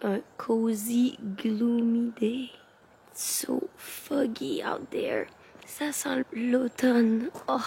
un cozy gloomy day. It's so foggy out there. Ça sent l'automne. Oh.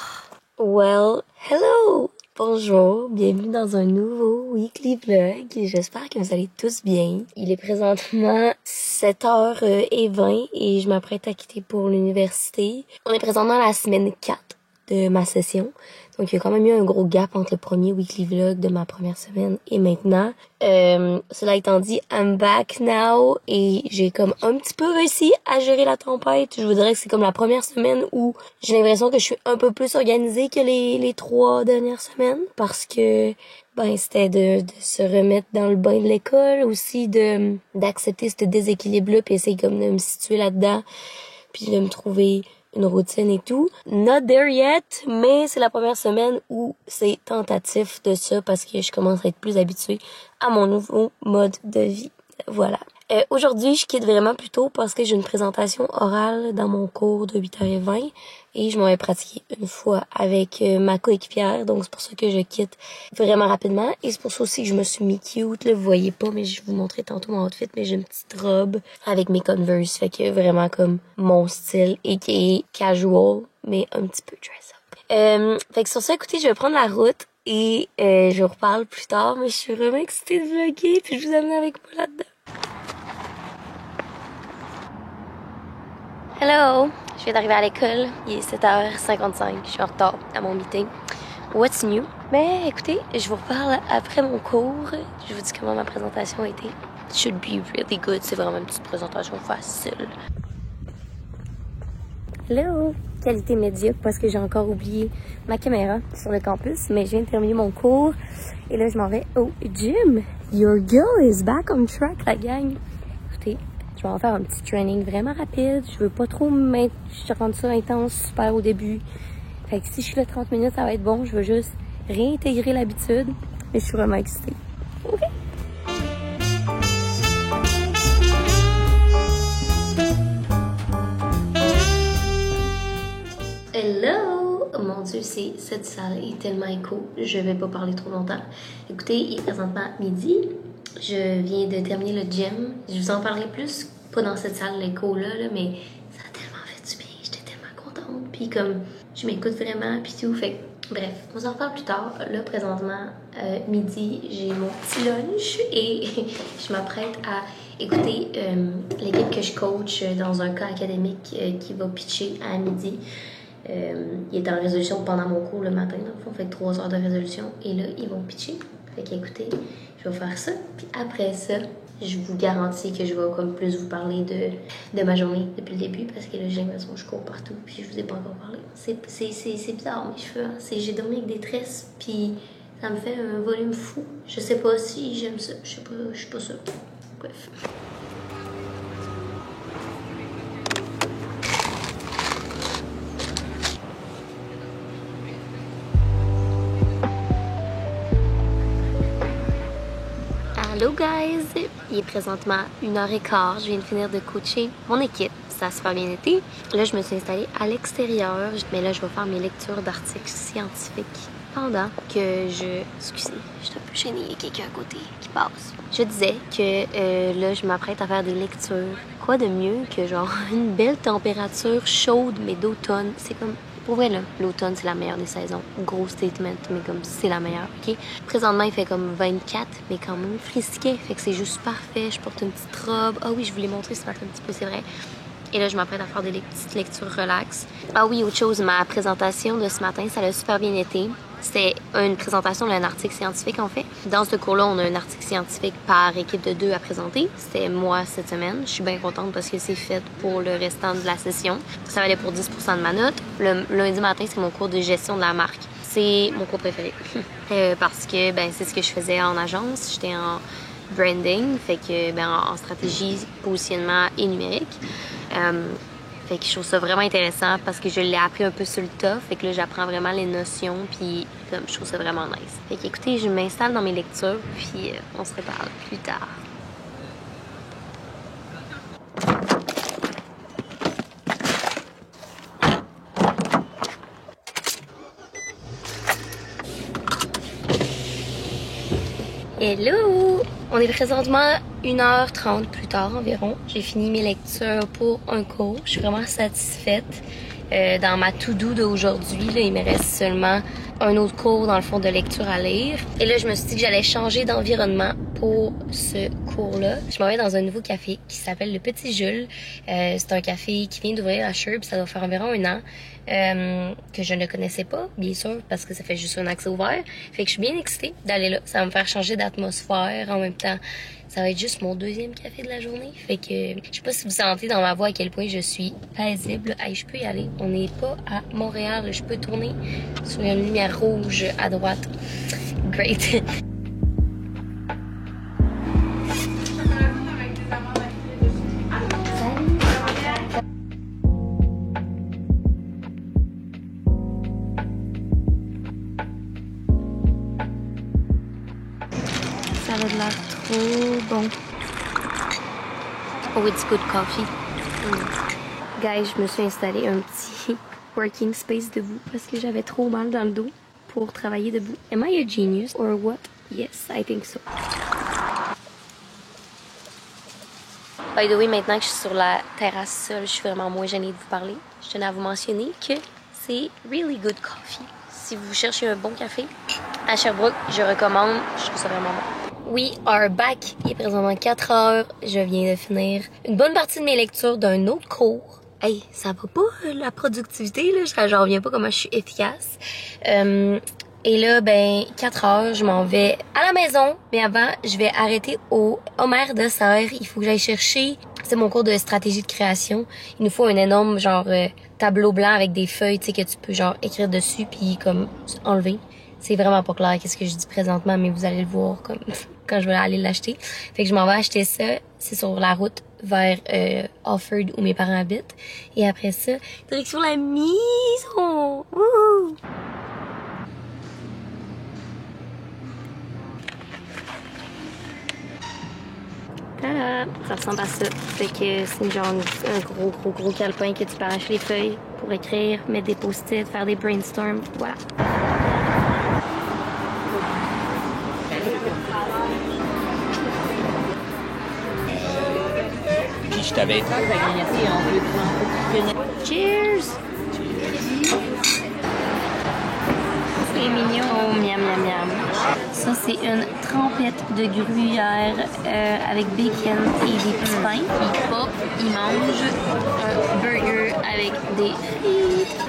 Well, hello! Bonjour, bienvenue dans un nouveau weekly vlog. J'espère que vous allez tous bien. Il est présentement 7h20 et je m'apprête à quitter pour l'université. On est présentement à la semaine 4 de ma session. Donc, il y a quand même eu un gros gap entre le premier weekly vlog de ma première semaine et maintenant. Cela étant dit, I'm back now et j'ai comme un petit peu réussi à gérer la tempête. Je vous dirais que c'est comme la première semaine où j'ai l'impression que je suis un peu plus organisée que les 3 dernières semaines parce que c'était de se remettre dans le bain de l'école, aussi d'accepter ce déséquilibre-là puis essayer comme de me situer là-dedans puis de me trouver une routine et tout. Not there yet, mais c'est la première semaine où c'est tentatif de ça parce que je commence à être plus habituée à mon nouveau mode de vie. Voilà. Aujourd'hui, je quitte vraiment plus tôt parce que j'ai une présentation orale dans mon cours de 8h20 et je m'en vais pratiquer une fois avec ma coéquipière. Donc, c'est pour ça que je quitte vraiment rapidement. Et c'est pour ça aussi que je me suis mis cute. Là, vous voyez pas, mais je vais vous montrer tantôt mon outfit. Mais j'ai une petite robe avec mes Converse. Fait que vraiment comme mon style et qui est casual, mais un petit peu dress up. Fait que sur ça, écoutez, je vais prendre la route et je vous reparle plus tard. Mais je suis vraiment excitée de vlogger puis je vous amène avec moi là-dedans. Hello! Je viens d'arriver à l'école. Il est 7h55. Je suis en retard à mon meeting. What's new? Mais écoutez, je vous reparle après mon cours. Je vous dis comment ma présentation a été. It should be really good. C'est vraiment une petite présentation facile. Hello! Qualité médiocre parce que j'ai encore oublié ma caméra sur le campus. Mais je viens de terminer mon cours. Et là, je m'en vais au gym. Your girl is back on track, la gang. Écoutez, je vais en faire un petit training vraiment rapide. Je veux pas trop rendre ça intense super au début. Fait que si je suis là 30 minutes, ça va être bon. Je veux juste réintégrer l'habitude. Mais je suis vraiment excitée. OK? Hello! Mon Dieu, cette salle est tellement écho. Je vais pas parler trop longtemps. Écoutez, il est présentement midi. Je viens de terminer le gym. Je vous en parlerai plus, pas dans cette salle l'écho-là, mais ça a tellement fait du bien. J'étais tellement contente. Puis comme, je m'écoute vraiment, puis tout. Fait que, bref, on s'en reparle plus tard. Là, présentement, midi, j'ai mon petit lunch et je m'apprête à écouter l'équipe que je coach dans un cas académique qui va pitcher à midi. Il est en résolution pendant mon cours le matin, dans le fond, fait 3 heures de résolution. Et là, ils vont pitcher. Fait qu'écoutez, je vais faire ça. Puis après ça, je vous garantis que je vais comme plus vous parler de ma journée depuis le début. Parce que là, j'ai l'impression que je cours partout. Puis je vous ai pas encore parlé. C'est bizarre, mes cheveux. Hein. J'ai dormi avec des tresses. Puis ça me fait un volume fou. Je sais pas si j'aime ça. Je suis pas sûre. Bref. Hello guys! Il est présentement 1h15. Je viens de finir de coacher mon équipe. Ça a super bien été. Là, je me suis installée à l'extérieur. Mais là, je vais faire mes lectures d'articles scientifiques pendant que Excusez, je suis un peu gênée. Il y a quelqu'un à côté qui passe. Je disais que là, je m'apprête à faire des lectures. Quoi de mieux que genre une belle température chaude, mais d'automne. C'est comme... Pour vrai, là, l'automne, c'est la meilleure des saisons. Gros statement, mais comme c'est la meilleure, OK? Présentement, il fait comme 24, mais quand même frisquet. Fait que c'est juste parfait. Je porte une petite robe. Ah oui, je voulais montrer ce matin un petit peu, c'est vrai. Et là, je m'apprête à faire des petites lectures relax. Ah oui, autre chose, ma présentation de ce matin, ça a super bien été. C'était une présentation d'un article scientifique, en fait. Dans ce cours-là, on a un article scientifique par équipe de 2 à présenter. C'était moi cette semaine. Je suis bien contente parce que c'est fait pour le restant de la session. Ça valait pour 10% de ma note. Le lundi matin, c'est mon cours de gestion de la marque. C'est mon cours préféré. Parce que c'est ce que je faisais en agence. J'étais en branding, fait que en stratégie, positionnement et numérique. Fait que je trouve ça vraiment intéressant parce que je l'ai appris un peu sur le tas. Fait que là, j'apprends vraiment les notions, puis comme je trouve ça vraiment nice. Fait que écoutez, je m'installe dans mes lectures, puis on se reparle plus tard. Hello! On est présentement 1h30 plus tard environ, j'ai fini mes lectures pour un cours. Je suis vraiment satisfaite. Dans ma to-do d'aujourd'hui, il me reste seulement un autre cours dans le fond de lecture à lire. Et là, je me suis dit que j'allais changer d'environnement pour ce cours-là. Je m'en vais dans un nouveau café qui s'appelle le Petit Jules. C'est un café qui vient d'ouvrir à Sherb, ça doit faire environ 1 an. Que je ne connaissais pas, bien sûr, parce que ça fait juste un an que c'est ouvert. Fait que je suis bien excitée d'aller là. Ça va me faire changer d'atmosphère. En même temps, ça va être juste mon 2e café de la journée. Fait que je sais pas si vous sentez dans ma voix à quel point je suis paisible. Hey, je peux y aller. On n'est pas à Montréal. Je peux tourner sur une lumière rouge à droite. Great. Ça a l'air trop bon. Oh, it's good coffee. Guys, je me suis installé un petit working space debout parce que j'avais trop mal dans le dos pour travailler debout. Am I a genius or what? Yes, I think so. By the way, maintenant que je suis sur la terrasse seule, je suis vraiment moins gênée de vous parler. Je tenais à vous mentionner que c'est really good coffee. Si vous cherchez un bon café à Sherbrooke, je recommande. Je trouve ça vraiment bon. We are back. Il est présentement 4 heures. Je viens de finir une bonne partie de mes lectures d'un autre cours. Hey, ça va pas la productivité, là. J'en reviens pas comment je suis efficace. Et là, 4 heures, je m'en vais à la maison. Mais avant, je vais arrêter au Homère de Serre. Il faut que j'aille chercher. C'est mon cours de stratégie de création. Il nous faut un énorme, tableau blanc avec des feuilles, tu sais, que tu peux, écrire dessus puis comme enlever. C'est vraiment pas clair qu'est-ce que je dis présentement, mais vous allez le voir comme quand je vais aller l'acheter. Fait que je m'en vais acheter ça. C'est sur la route vers Alford où mes parents habitent. Et après ça, direction la maison. Wouhou! Tada! Ça ressemble à ça. Fait que c'est genre un gros calepin que tu peux arracher les feuilles pour écrire, mettre des post-it, faire des brainstorms. Voilà. Puis je t'avais... Cheers! C'est mignon. Oh, miam, miam, miam. Ça, c'est une trempette de gruyère avec bacon et des petits pains. Puis Pop, il mange un burger avec des frites.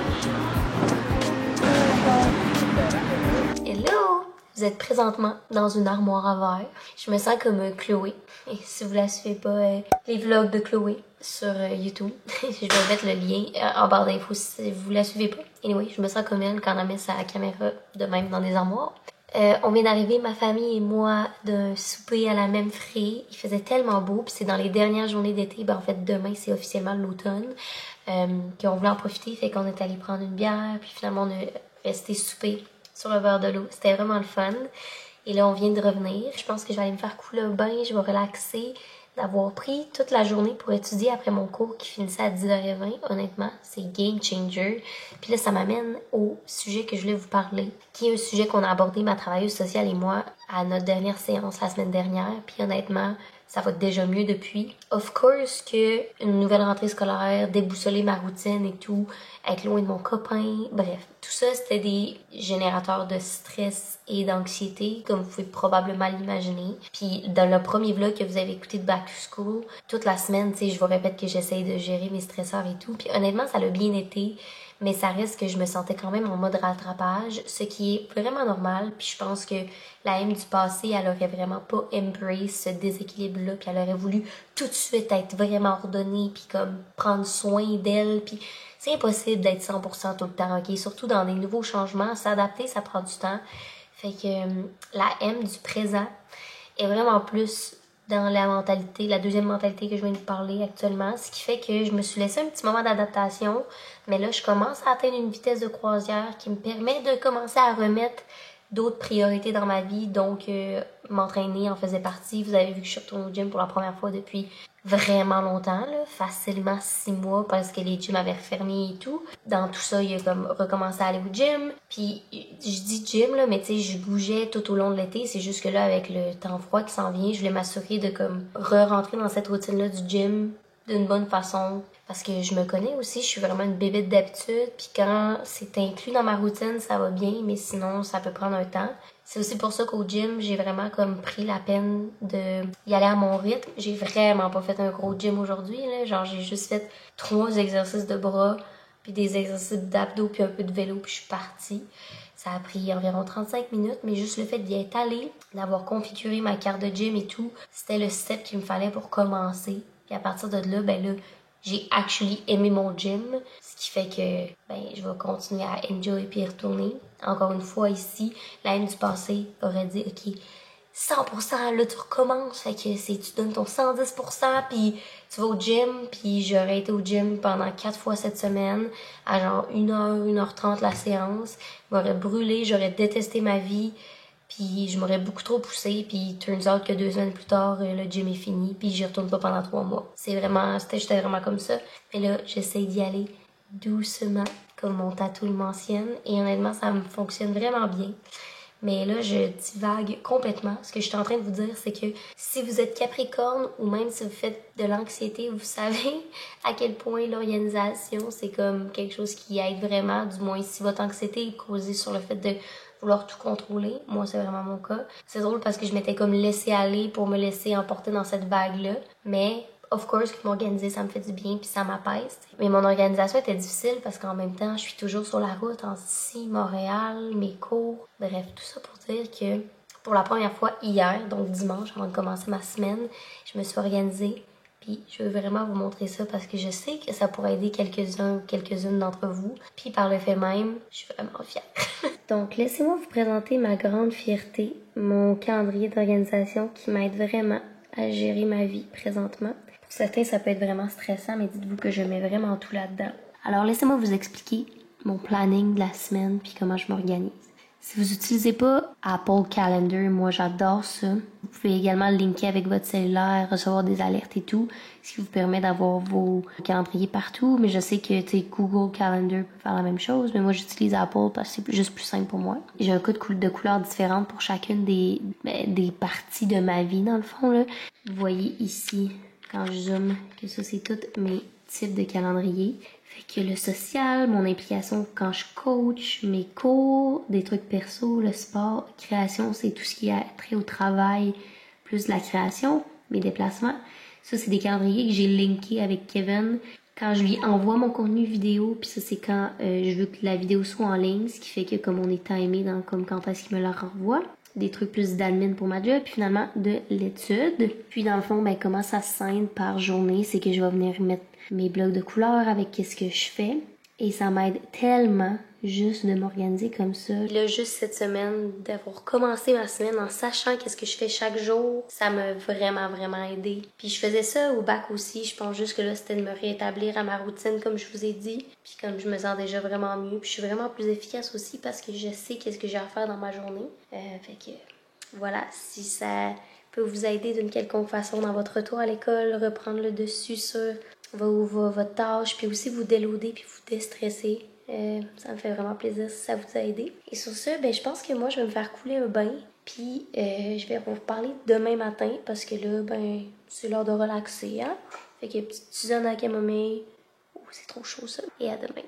Hello! Vous êtes présentement dans une armoire à verre. Je me sens comme Chloé. Et si vous la suivez pas, les vlogs de Chloé sur YouTube, je vais mettre le lien en barre d'infos si vous la suivez pas. Anyway, je me sens comme elle quand elle met sa caméra de même dans des armoires. On vient d'arriver, ma famille et moi, d'un souper à la même frais. Il faisait tellement beau, puis c'est dans les dernières journées d'été. En fait, demain, c'est officiellement l'automne. Qu'on voulait en profiter, fait qu'on est allé prendre une bière, puis finalement, on est resté souper sur le bord de l'eau. C'était vraiment le fun. Et là, on vient de revenir. Je pense que je vais aller me faire couler un bain, je vais relaxer. D'avoir pris toute la journée pour étudier après mon cours qui finissait à 10h20, honnêtement, c'est game changer. Puis là, ça m'amène au sujet que je voulais vous parler, qui est un sujet qu'on a abordé, ma travailleuse sociale et moi, à notre dernière séance la semaine dernière. Puis honnêtement, ça va déjà mieux depuis. Of course que une nouvelle rentrée scolaire, déboussoler ma routine et tout, être loin de mon copain, bref. Tout ça, c'était des générateurs de stress et d'anxiété, comme vous pouvez probablement l'imaginer. Puis dans le premier vlog que vous avez écouté de Back to School, toute la semaine, tu sais, je vous répète que j'essaye de gérer mes stresseurs et tout. Puis honnêtement, ça l'a bien été. Mais ça reste que je me sentais quand même en mode rattrapage, ce qui est vraiment normal. Puis je pense que la M du passé, elle aurait vraiment pas embrace ce déséquilibre-là, puis elle aurait voulu tout de suite être vraiment ordonnée, puis comme prendre soin d'elle, puis c'est impossible d'être 100% tout le temps, ok? Surtout dans des nouveaux changements, s'adapter, ça prend du temps. Fait que la M du présent est vraiment plus dans la mentalité, la deuxième mentalité que je viens de vous parler actuellement, ce qui fait que je me suis laissé un petit moment d'adaptation, mais là, je commence à atteindre une vitesse de croisière qui me permet de commencer à remettre d'autres priorités dans ma vie, donc m'entraîner en faisait partie. Vous avez vu que je suis retournée au gym pour la première fois depuis vraiment longtemps, là, facilement 6 mois parce que les gyms avaient refermé et tout. Dans tout ça, il a comme recommencé à aller au gym. Puis je dis gym là, mais tu sais, je bougeais tout au long de l'été. C'est juste que là, avec le temps froid qui s'en vient, je voulais m'assurer de comme re-rentrer dans cette routine-là du gym d'une bonne façon. Parce que je me connais aussi, je suis vraiment une bébête d'habitude. Puis quand c'est inclus dans ma routine, ça va bien, mais sinon, ça peut prendre un temps. C'est aussi pour ça qu'au gym, j'ai vraiment comme pris la peine de y aller à mon rythme. J'ai vraiment pas fait un gros gym aujourd'hui, là. Genre, j'ai juste fait 3 exercices de bras, puis des exercices d'abdos, puis un peu de vélo, puis je suis partie. Ça a pris environ 35 minutes, mais juste le fait d'y être allée, d'avoir configuré ma carte de gym et tout, c'était le step qu'il me fallait pour commencer. Puis à partir de là, ben là, j'ai actually aimé mon gym, ce qui fait que ben je vais continuer à enjoy puis y retourner. Encore une fois ici, l'année du passé aurait dit ok 100% là tu recommences, fait que c'est tu donnes ton 110% puis tu vas au gym, puis j'aurais été au gym pendant 4 fois cette semaine à genre 1h, 1h30 la séance, m'aurais brûlé, j'aurais détesté ma vie. Puis je m'aurais beaucoup trop poussé, puis turns out que 2 semaines plus tard, le gym est fini, puis j'y retourne pas pendant 3 mois. J'étais vraiment comme ça. Mais là, j'essaie d'y aller doucement, comme mon tatou le mentionne, et honnêtement, ça me fonctionne vraiment bien. Mais là, je divague complètement. Ce que je suis en train de vous dire, c'est que si vous êtes Capricorne ou même si vous faites de l'anxiété, vous savez à quel point l'organisation, c'est comme quelque chose qui aide vraiment. Du moins, si votre anxiété est causée sur le fait de vouloir tout contrôler. Moi, c'est vraiment mon cas. C'est drôle parce que je m'étais comme laissée aller pour me laisser emporter dans cette vague-là. Mais, of course, que m'organiser, ça me fait du bien puis ça m'apaise. Mais mon organisation était difficile parce qu'en même temps, je suis toujours sur la route, en ici, Montréal, mes cours. Bref, tout ça pour dire que pour la première fois hier, donc dimanche, avant de commencer ma semaine, je me suis organisée. Puis je veux vraiment vous montrer ça parce que je sais que ça pourrait aider quelques-uns ou quelques-unes d'entre vous. Puis par le fait même, je suis vraiment fière. Donc laissez-moi vous présenter ma grande fierté, mon calendrier d'organisation qui m'aide vraiment à gérer ma vie présentement. Pour certains, ça peut être vraiment stressant, mais dites-vous que je mets vraiment tout là-dedans. Alors laissez-moi vous expliquer mon planning de la semaine puis comment je m'organise. Si vous n'utilisez pas Apple Calendar, moi j'adore ça. Vous pouvez également le linker avec votre cellulaire, recevoir des alertes et tout, ce qui vous permet d'avoir vos calendriers partout. Mais je sais que Google Calendar peut faire la même chose, mais moi j'utilise Apple parce que c'est juste plus simple pour moi. J'ai un code de couleurs différentes pour chacune des parties de ma vie dans le fond, là. Vous voyez ici, quand je zoome, que ça c'est tous mes types de calendrier. Fait que le social, mon implication quand je coach, mes cours, des trucs perso, le sport, création, c'est tout ce qui a trait au travail, plus de la création, mes déplacements. Ça, c'est des calendriers que j'ai linkés avec Kevin quand je lui envoie mon contenu vidéo, puis ça, c'est quand je veux que la vidéo soit en ligne, ce qui fait que comme on est timé dans comme quand est-ce qu'il me la renvoie. Des trucs plus d'admin pour ma job, puis finalement de l'étude. Puis dans le fond, ben comment ça se scinde par journée, c'est que je vais venir mettre mes blocs de couleurs avec qu'est-ce que je fais. Et ça m'aide tellement juste de m'organiser comme ça. Puis là, juste cette semaine, d'avoir commencé ma semaine en sachant qu'est-ce que je fais chaque jour, ça m'a vraiment aidé. Puis je faisais ça au bac aussi. Je pense juste que là, c'était de me rétablir à ma routine, comme je vous ai dit. Puis comme je me sens déjà vraiment mieux. Puis je suis vraiment plus efficace aussi parce que je sais qu'est-ce que j'ai à faire dans ma journée. Fait que voilà, si ça peut vous aider d'une quelconque façon dans votre retour à l'école, reprendre le dessus sur votre tâche, puis aussi vous déloader puis vous déstresser. Ça me fait vraiment plaisir si ça vous a aidé. Et sur ce, ben je pense que moi, je vais me faire couler un bain. Puis je vais vous reparler demain matin parce que là, ben c'est l'heure de relaxer, hein? Fait que petite tisane à camomille. Oh, c'est trop chaud ça. Et à demain.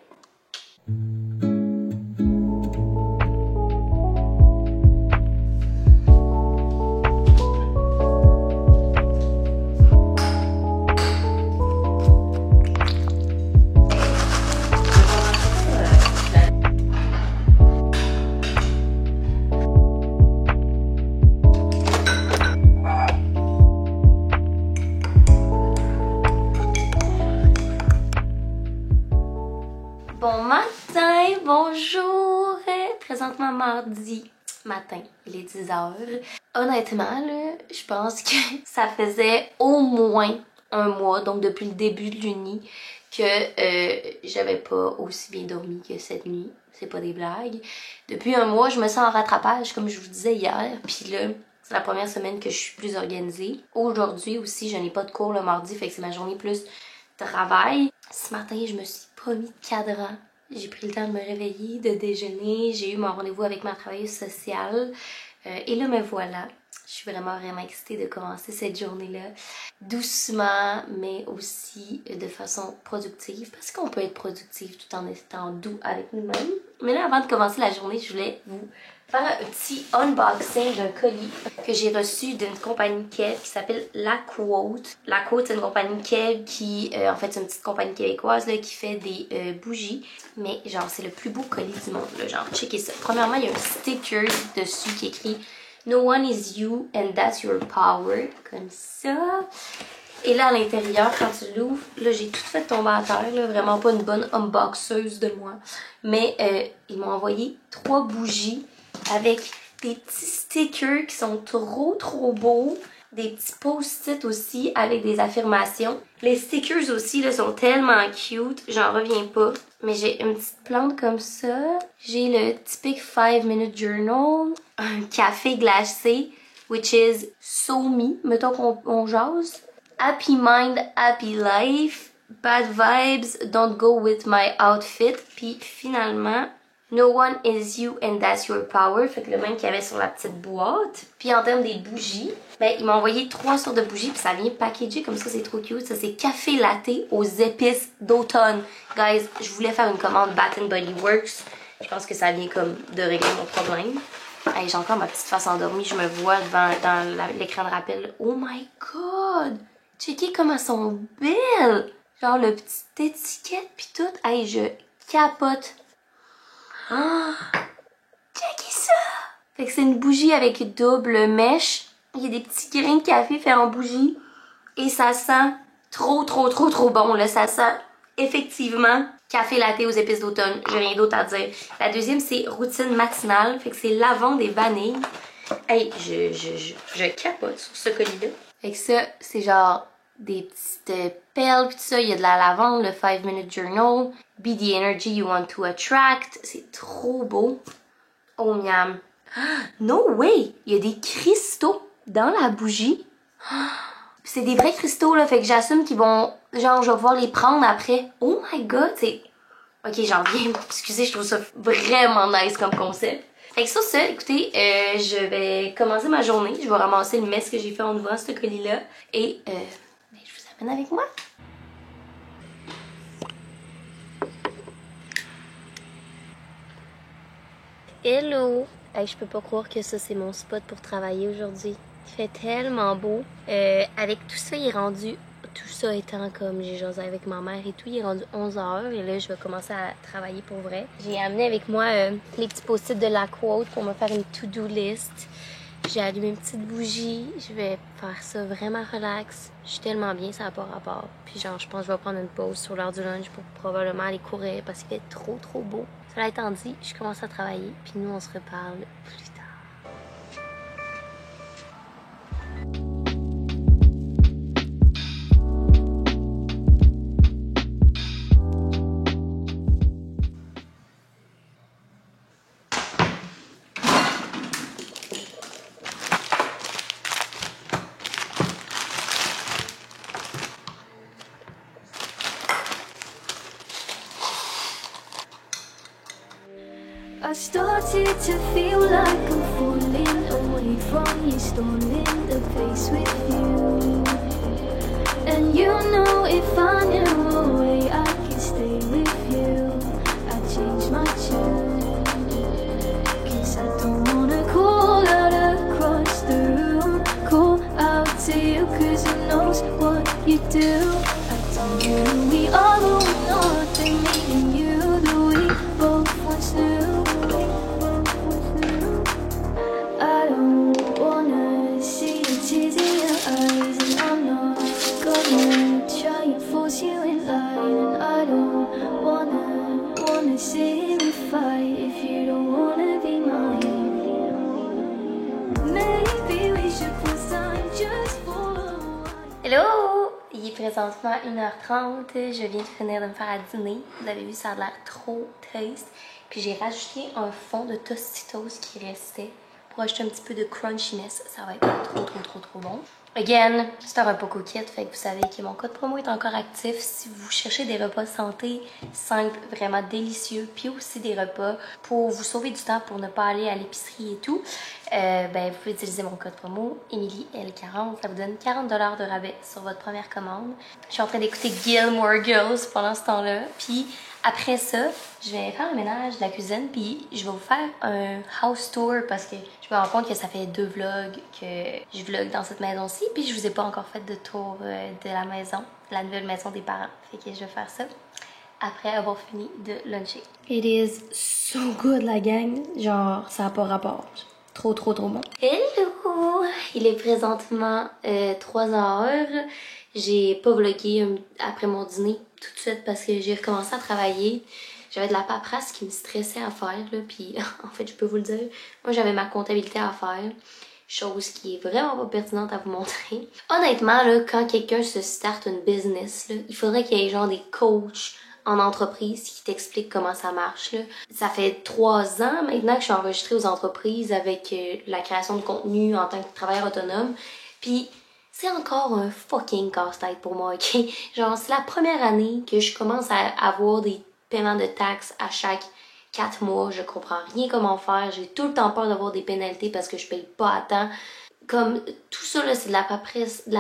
Bon matin, bonjour! Présentement mardi matin, il est 10h. Honnêtement, là, je pense que ça faisait au moins un mois, donc depuis le début de l'uni, que j'avais pas aussi bien dormi que cette nuit. C'est pas des blagues. Depuis un mois, je me sens en rattrapage, comme je vous disais hier. Puis là, C'est la première semaine que je suis plus organisée. Aujourd'hui aussi, je n'ai pas de cours le mardi, fait que c'est ma journée plus travail. Ce matin, je me suis pas mis de cadran. J'ai pris le temps de me réveiller, de déjeuner. J'ai eu mon rendez-vous avec ma travailleuse sociale. Et là, me voilà. Je suis vraiment excitée de commencer cette journée-là. Doucement, mais aussi de façon productive. Parce qu'on peut être productif tout en étant doux avec nous-mêmes. Mais là, avant de commencer la journée, je voulais vous faire un petit unboxing d'un colis que j'ai reçu d'une compagnie Kev qui s'appelle La Quote. La Quote, c'est une compagnie Kev qui, en fait, c'est une petite compagnie québécoise là, qui fait des bougies. Mais genre, c'est le plus beau colis du monde. Là, genre, checkez ça. Premièrement, il y a un sticker dessus qui écrit No one is you and that's your power. Comme ça. Et là, à l'intérieur, quand tu l'ouvres, là, j'ai tout fait tomber à terre. Là, vraiment pas une bonne unboxeuse de moi. Mais ils m'ont envoyé 3 bougies avec des petits stickers qui sont trop beaux. Des petits post-it aussi avec des affirmations. Les stickers aussi là, sont tellement cute, j'en reviens pas. Mais j'ai une petite plante comme ça. J'ai le typique 5-minute journal. Un café glacé, which is so me. Mettons qu'on jase. Happy mind, happy life. Bad vibes, don't go with my outfit. Puis finalement, No one is you and that's your power. Fait que le même qu'il y avait sur la petite boîte. Puis en termes des bougies, ben il m'a envoyé 3 sortes de bougies. Puis ça vient packagé comme ça, c'est trop cute. Ça c'est café latte aux épices d'automne. Guys, je voulais faire une commande Bath & Body Works. Je pense que ça vient comme de régler mon problème. Hey, j'ai encore ma petite face endormie. Je me vois dans l'écran de rappel. Oh my god! Checkez comme elles sont belles! Genre le petit étiquette puis tout. Hey, je capote. Oh, checkez ça! Fait que c'est une bougie avec double mèche. Il y a des petits grains de café faits en bougie. Et ça sent trop bon. Là, ça sent effectivement café latte aux épices d'automne. J'ai rien d'autre à dire. La deuxième, c'est routine matinale. Fait que c'est lavande et vanille. Hey, je capote sur ce colis-là. Fait que ça, c'est genre des petites perles pis tout ça. Il y a de la lavande, le 5-minute journal. Be the energy you want to attract. C'est trop beau. Oh miam. No way! Il y a des cristaux dans la bougie. C'est des vrais cristaux là, fait que j'assume qu'ils vont... Genre, je vais pouvoir les prendre après. Oh my god, c'est... Ok, j'en viens. Excusez, je trouve ça vraiment nice comme concept. Fait que sur ça, écoutez, je vais commencer ma journée. Je vais ramasser le mess que j'ai fait en ouvrant ce colis-là. Et je vous amène avec moi. Hello! Hey, je peux pas croire que ça c'est mon spot pour travailler aujourd'hui. Il fait tellement beau. Avec tout ça, il est rendu... Tout ça étant comme j'ai jasé avec ma mère et tout, il est rendu 11h et là je vais commencer à travailler pour vrai. J'ai amené avec moi les petits post-it de La Quote pour me faire une to-do list. J'ai allumé une petite bougie, je vais faire ça vraiment relax. Je suis tellement bien, ça n'a pas rapport. Puis genre, je pense que je vais prendre une pause sur l'heure du lunch pour probablement aller courir parce qu'il fait trop beau. Cela étant dit, je commence à travailler, puis nous on se reparle plus tard. I started to feel like I'm falling away from you, stalling the pace with you. And you know if I knew a way I could stay with you, I'd change my tune. Cause I don't wanna call out across the room, call out to you cause who knows what you do. I tell you we are the nothing, me and you, that we both once knew. I don't wanna see the tears in your eyes, and I'm not gonna try and force you in line. And I don't wanna sit and fight if you don't wanna be mine. Maybe we should put time just for a while. Hello! Il est présentement 1h30, je viens de finir de me faire à dîner. Vous avez vu, ça a l'air trop taste. Puis j'ai rajouté un fond de Tostitos qui restait pour ajouter un petit peu de crunchiness. Ça va être trop bon. Again, c'est un repas coquette, fait que vous savez que mon code promo est encore actif. Si vous cherchez des repas santé, simples, vraiment délicieux, puis aussi des repas pour vous sauver du temps, pour ne pas aller à l'épicerie et tout, ben vous pouvez utiliser mon code promo EmilyL40. Ça vous donne 40$ de rabais sur votre première commande. Je suis en train d'écouter Gilmore Girls pendant ce temps-là, puis après ça, je vais faire le ménage de la cuisine, puis je vais vous faire un house tour parce que je me rends compte que ça fait 2 vlogs que je vlog dans cette maison-ci, puis je vous ai pas encore fait de tour de la maison, de la nouvelle maison des parents. Fait que je vais faire ça après avoir fini de luncher. It is so good, la gang. Genre, ça n'a pas rapport. Trop bon. Hello! Il est présentement 3h. J'ai pas vlogué après mon dîner tout de suite parce que j'ai recommencé à travailler. J'avais de la paperasse qui me stressait à faire, là, puis en fait, je peux vous le dire, moi j'avais ma comptabilité à faire, chose qui est vraiment pas pertinente à vous montrer. Honnêtement, là, quand quelqu'un se starte une business, là, il faudrait qu'il y ait genre des coachs en entreprise qui t'expliquent comment ça marche, là. Ça fait 3 ans maintenant que je suis enregistrée aux entreprises avec la création de contenu en tant que travailleur autonome, puis c'est encore un fucking casse-tête pour moi, ok? Genre, c'est la première année que je commence à avoir des paiements de taxes à chaque 4 mois. Je comprends rien comment faire. J'ai tout le temps peur d'avoir des pénalités parce que je paye pas à temps. Comme, tout ça, là, c'est de la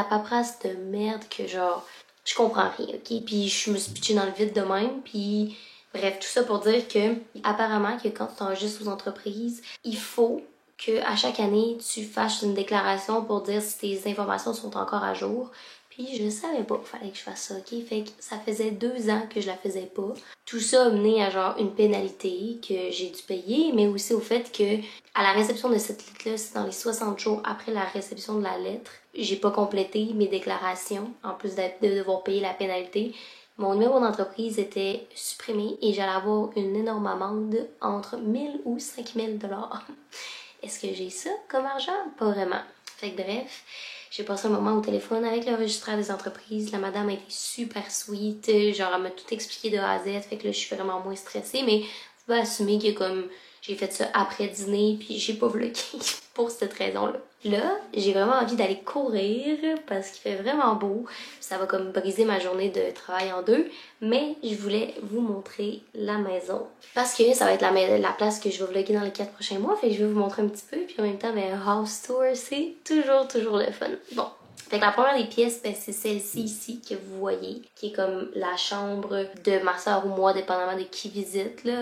paperasse de merde que, genre, je comprends rien, ok? Puis je me suis pitchée dans le vide de même, puis bref, tout ça pour dire que, apparemment, que quand tu t'enregistres aux entreprises, il faut que à chaque année, tu fasses une déclaration pour dire si tes informations sont encore à jour. Puis je savais pas qu'il fallait que je fasse ça, ok? Fait que ça faisait 2 ans que je la faisais pas. Tout ça a mené à genre une pénalité que j'ai dû payer, mais aussi au fait que à la réception de cette lettre-là, c'est dans les 60 jours après la réception de la lettre, j'ai pas complété mes déclarations, en plus de devoir payer la pénalité. Mon numéro d'entreprise était supprimé et j'allais avoir une énorme amende entre 1000 ou 5000$. Est-ce que j'ai ça comme argent? Pas vraiment. Fait que bref, j'ai passé un moment au téléphone avec le registraire des entreprises. La madame a été super sweet. Genre, elle m'a tout expliqué de A à Z. Fait que là, je suis vraiment moins stressée. Mais vous pouvez assumer que comme j'ai fait ça après dîner puis j'ai pas vlogué pour cette raison-là. Là, j'ai vraiment envie d'aller courir parce qu'il fait vraiment beau. Ça va comme briser ma journée de travail en deux. Mais je voulais vous montrer la maison. Parce que ça va être la place que je vais vlogger dans les 4 prochains mois. Fait que je vais vous montrer un petit peu. Puis en même temps, ben, un house tour, c'est toujours le fun. Bon. Fait que la première des pièces, ben, c'est celle-ci ici que vous voyez, qui est comme la chambre de ma soeur ou moi, dépendamment de qui visite, là.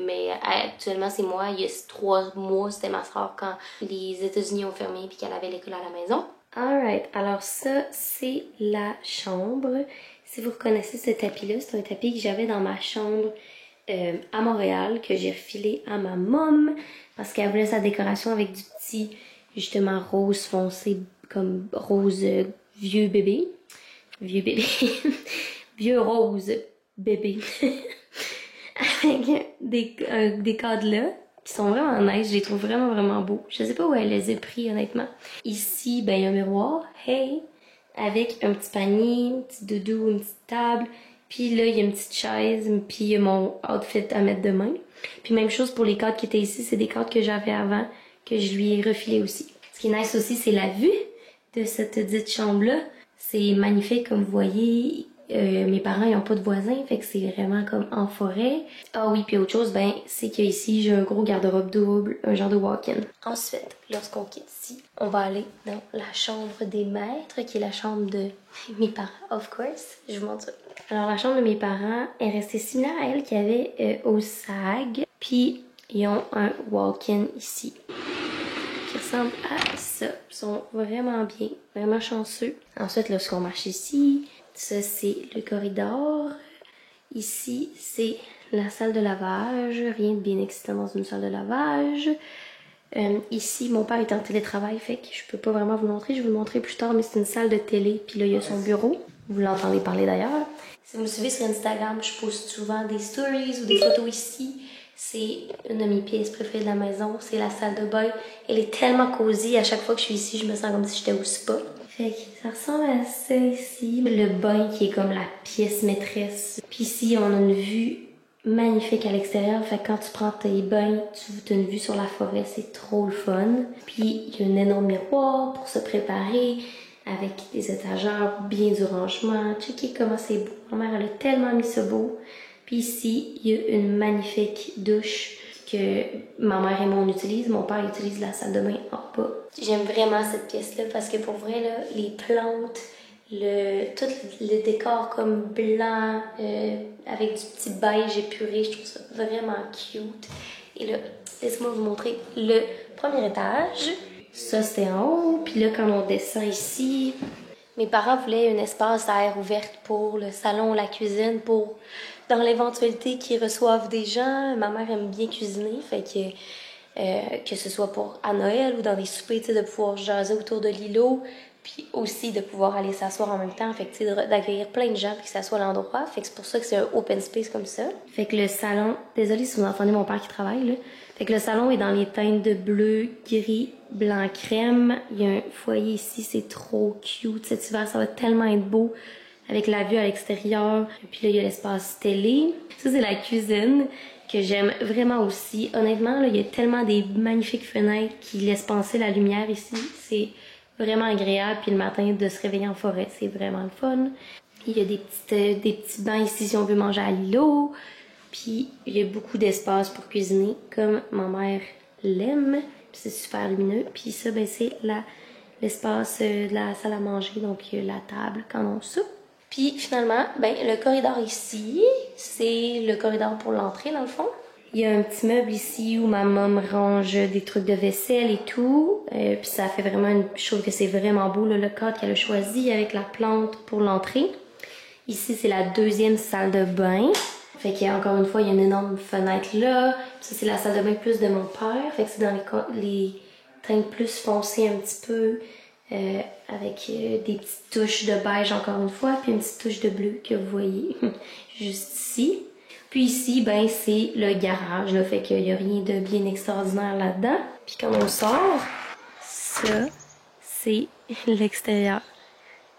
Mais actuellement, c'est moi. Il y a 3 mois, c'était ma soeur quand les États-Unis ont fermé puis qu'elle avait l'école à la maison. Alright, alors ça, c'est la chambre. Si vous reconnaissez ce tapis-là, c'est un tapis que j'avais dans ma chambre à Montréal, que j'ai refilé à ma mom parce qu'elle voulait sa décoration avec du petit, justement, rose foncé, comme rose vieux bébé. Vieux rose bébé. Avec des cadelas qui sont vraiment nice. Je les trouve vraiment beaux. Je sais pas où elle les a pris, honnêtement. Ici, ben, il y a un miroir. Hey! Avec un petit panier, un petit doudou, une petite table. Puis là, il y a une petite chaise. Puis il y a mon outfit à mettre demain. Puis même chose pour les cadres qui étaient ici. C'est des cadres que j'avais avant, que je lui ai refilé aussi. Ce qui est nice aussi, c'est la vue de cette dite chambre-là. C'est magnifique, comme vous voyez. Mes parents, ils ont pas de voisins, fait que c'est vraiment comme en forêt. Ah oui, puis autre chose, ben, c'est qu'ici, j'ai un gros garde-robe double, un genre de walk-in. Ensuite, lorsqu'on quitte ici, on va aller dans la chambre des maîtres, qui est la chambre de mes parents, of course. Je vous montre ça. Alors, la chambre de mes parents est restée similaire à elle qu'il y avait au SAG. Puis, ils ont un walk-in ici qui ressemble à ça. Ils sont vraiment bien, vraiment chanceux. Ensuite, lorsqu'on marche ici, ça c'est le corridor. Ici, c'est la salle de lavage. Rien de bien excitant dans une salle de lavage. Ici, mon père est en télétravail, fait que je peux pas vraiment vous le montrer. Je vais vous le montrer plus tard, mais c'est une salle de télé. Puis là, il y a son bureau. Vous l'entendez parler d'ailleurs. Si vous me suivez sur Instagram, je poste souvent des stories ou des photos ici. C'est une de mes pièces préférées de la maison. C'est la salle de bain. Elle est tellement cosy. À chaque fois que je suis ici, je me sens comme si j'étais au spa. Fait que ça ressemble à ça ici. Le bain qui est comme la pièce maîtresse. Puis ici, on a une vue magnifique à l'extérieur. Fait que quand tu prends tes bains, tu as une vue sur la forêt, c'est trop le fun. Puis il y a un énorme miroir pour se préparer avec des étagères bien du rangement. Checker comment c'est beau. Ma mère, elle a tellement mis ça beau. Puis ici, il y a une magnifique douche que ma mère et moi on utilise. Mon père utilise la salle de bain en bas. J'aime vraiment cette pièce-là parce que pour vrai, là, les plantes, tout le décor comme blanc avec du petit beige épuré, je trouve ça vraiment cute. Et là, laissez-moi vous montrer le premier étage. Ça, c'était en haut. Puis là, quand on descend ici, mes parents voulaient un espace à air ouvert pour le salon, la cuisine, pour dans l'éventualité qu'ils reçoivent des gens. Ma mère aime bien cuisiner, fait que ce soit pour à Noël ou dans des soupers, tu sais, de pouvoir jaser autour de l'îlot, puis aussi de pouvoir aller s'asseoir en même temps, fait que tu sais, d'accueillir plein de gens puis que ça soit l'endroit. Fait que c'est pour ça que c'est un open space comme ça. Fait que le salon, désolée si vous entendez mon père qui travaille là. Fait que le salon est dans les teintes de bleu, gris, blanc, crème. Il y a un foyer ici, c'est trop cute. Cet hiver, ça va tellement être beau avec la vue à l'extérieur. Puis là, il y a l'espace télé. Ça, c'est la cuisine que j'aime vraiment aussi. Honnêtement, là, il y a tellement des magnifiques fenêtres qui laissent passer la lumière ici. C'est vraiment agréable. Puis le matin, de se réveiller en forêt, c'est vraiment le fun. Il y a des petits bancs ici si on veut manger à l'îlot. Puis il y a beaucoup d'espace pour cuisiner, comme ma mère l'aime. Puis c'est super lumineux. Puis ça, ben c'est l'espace de la salle à manger, donc la table quand on soupe. Puis finalement, ben le corridor ici, c'est le corridor pour l'entrée dans le fond. Il y a un petit meuble ici où ma maman range des trucs de vaisselle et tout. Puis ça fait vraiment je trouve que c'est vraiment beau là, le cadre qu'elle a choisi avec la plante pour l'entrée. Ici, c'est la deuxième salle de bain. Fait qu'encore une fois, il y a une énorme fenêtre là. Puis ça, c'est la salle de bain plus de mon père. Fait que c'est dans les teintes plus foncées un petit peu. Avec des petites touches de beige encore une fois. Puis une petite touche de bleu que vous voyez juste ici. Puis ici, ben c'est le garage. Là, fait qu'il n'y a rien de bien extraordinaire là-dedans. Puis quand on sort, ça, c'est l'extérieur.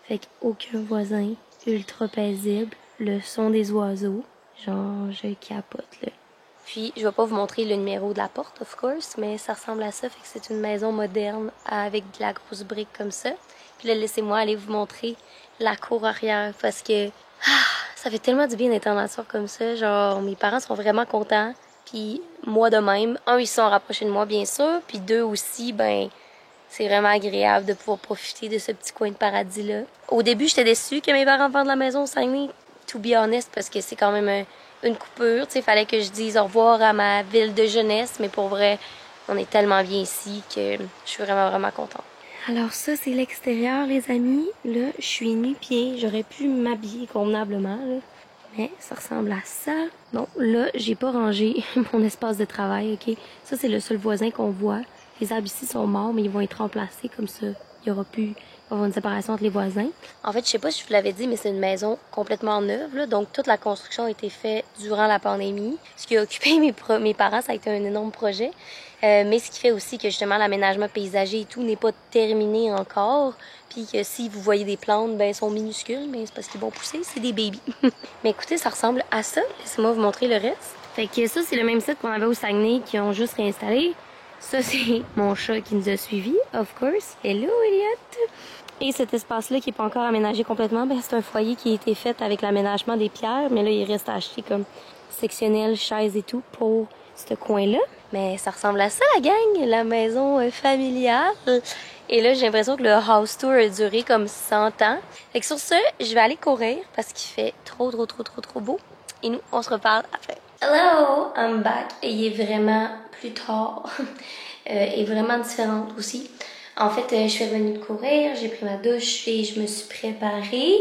Fait qu'aucun voisin, ultra paisible. Le son des oiseaux. Genre, je capote, là. Puis, je vais pas vous montrer le numéro de la porte, of course, mais ça ressemble à ça. Fait que c'est une maison moderne avec de la grosse brique comme ça. Puis là, laissez-moi aller vous montrer la cour arrière parce que ça fait tellement du bien d'être en nature comme ça. Genre, mes parents sont vraiment contents. Puis, moi de même. Un, ils se sont rapprochés de moi, bien sûr. Puis deux aussi, ben, c'est vraiment agréable de pouvoir profiter de ce petit coin de paradis-là. Au début, j'étais déçue que mes parents vendent la maison au Saguenay, to be honest, parce que c'est quand même une coupure. Tu sais, fallait que je dise au revoir à ma ville de jeunesse, mais pour vrai, on est tellement bien ici que je suis vraiment, vraiment contente. Alors ça, c'est l'extérieur, les amis. Là, je suis nu-pieds. J'aurais pu m'habiller convenablement, là. Mais ça ressemble à ça. Bon, là, j'ai pas rangé mon espace de travail, OK? Ça, c'est le seul voisin qu'on voit. Les arbres ici sont morts, mais ils vont être remplacés comme ça. Il y aura plus... Il va y avoir une séparation entre les voisins. En fait, je sais pas si je vous l'avais dit, mais c'est une maison complètement neuve, là. Donc, toute la construction a été faite durant la pandémie. Ce qui a occupé mes parents, ça a été un énorme projet. Mais ce qui fait aussi que, justement, l'aménagement paysager et tout n'est pas terminé encore. Puis que si vous voyez des plantes, ben, elles sont minuscules, mais c'est parce qu'ils vont pousser, c'est des babies. Mais écoutez, ça ressemble à ça. Laissez-moi vous montrer le reste. Fait que ça, c'est le même site qu'on avait au Saguenay, qui ont juste réinstallé. Ça, c'est mon chat qui nous a suivis, of course. Hello, Elliot! Et cet espace-là qui n'est pas encore aménagé complètement, ben, c'est un foyer qui a été fait avec l'aménagement des pierres, mais là, il reste à acheter comme sectionnel, chaises et tout pour ce coin-là. Mais ça ressemble à ça, la gang, la maison familiale. Et là, j'ai l'impression que le house tour a duré comme 100 ans. Fait que sur ce, je vais aller courir parce qu'il fait trop beau. Et nous, on se reparle après. Hello, I'm back. Et il est vraiment plus tard et vraiment différente aussi. En fait, je suis revenue de courir, j'ai pris ma douche et je me suis préparée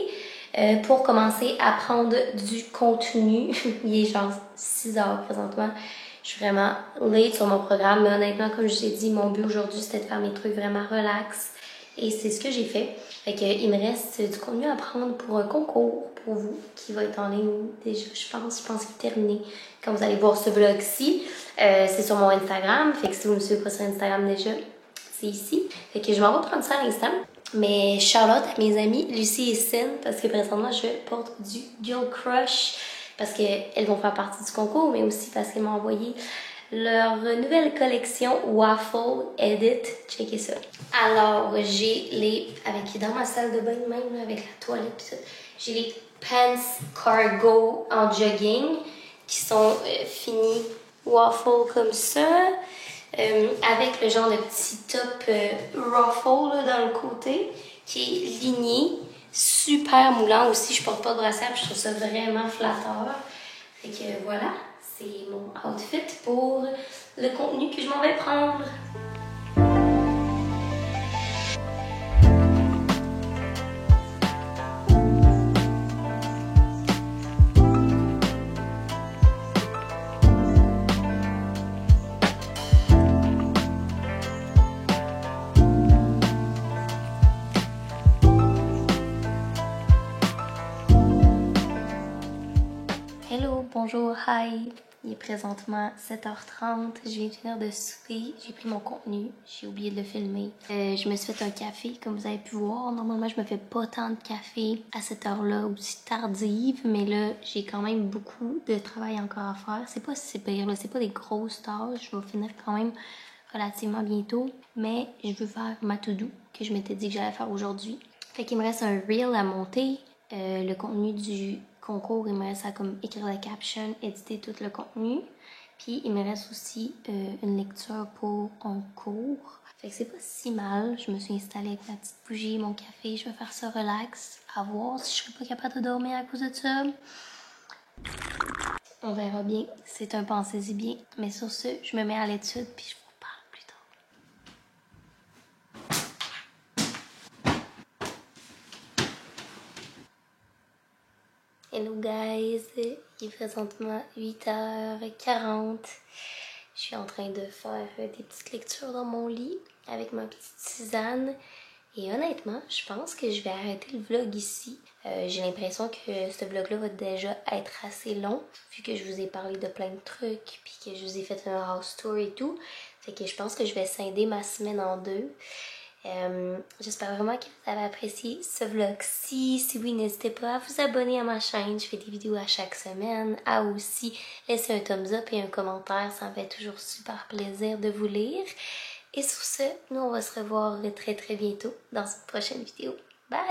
pour commencer à prendre du contenu. Il est genre 6 heures présentement. Je suis vraiment late sur mon programme, mais honnêtement, comme je l'ai dit, mon but aujourd'hui, c'était de faire mes trucs vraiment relax. Et c'est ce que j'ai fait. Fait que, il me reste du contenu à prendre pour un concours pour vous, qui va être en ligne déjà, je pense qu'il est terminé. Quand vous allez voir ce vlog-ci, c'est sur mon Instagram. Fait que si vous me suivez pas sur Instagram déjà, c'est ici. Fait que je m'en vais prendre ça à l'instant. Mais shout out à mes amis Lucie et Cyn, parce que présentement, je porte du Girl Crush parce qu'elles vont faire partie du concours, mais aussi parce qu'elles m'ont envoyé leur nouvelle collection Waffle Edit. Checkez ça. Alors, j'ai les... dans ma salle de bain même, là, avec la toilette et tout, j'ai les pants cargo en jogging qui sont finis waffle comme ça. Avec le genre de petit top ruffle là, dans le côté qui est ligné, super moulant aussi. Je porte pas de brassière, je trouve ça vraiment flatteur. Fait que voilà, c'est mon outfit pour le contenu que je m'en vais prendre. Hello, bonjour, hi! Il est présentement 7h30, je viens de finir de souper, j'ai pris mon contenu, j'ai oublié de le filmer. Je me suis fait un café, comme vous avez pu voir. Normalement, je me fais pas tant de café à cette heure-là, aussi tardive, mais là, j'ai quand même beaucoup de travail encore à faire. C'est pas si pire, là, c'est pas des grosses tâches, je vais finir quand même relativement bientôt, mais je veux faire ma to-do que je m'étais dit que j'allais faire aujourd'hui. Fait qu'il me reste un reel à monter, le contenu du concours, il me reste à comme écrire la caption, éditer tout le contenu. Puis il me reste aussi une lecture pour un cours. Fait que c'est pas si mal. Je me suis installée avec ma petite bougie, mon café. Je vais faire ça relax. À voir si je serai pas capable de dormir à cause de ça. On verra bien. C'est un pensez-y bien. Mais sur ce, je me mets à l'étude puis je vous parle plus tard. Hello guys, il est présentement 8h40. Je suis en train de faire des petites lectures dans mon lit avec ma petite tisane. Et honnêtement, je pense que je vais arrêter le vlog ici. J'ai l'impression que ce vlog-là va déjà être assez long, vu que je vous ai parlé de plein de trucs, puis que je vous ai fait un house tour et tout. Fait que je pense que je vais scinder ma semaine en deux. J'espère vraiment que vous avez apprécié ce vlog-ci. Si oui, n'hésitez pas à vous abonner à ma chaîne. Je fais des vidéos à chaque semaine. À aussi laisser un thumbs up et un commentaire. Ça me fait toujours super plaisir de vous lire. Et sur ce, nous on va se revoir très très bientôt dans une prochaine vidéo. Bye!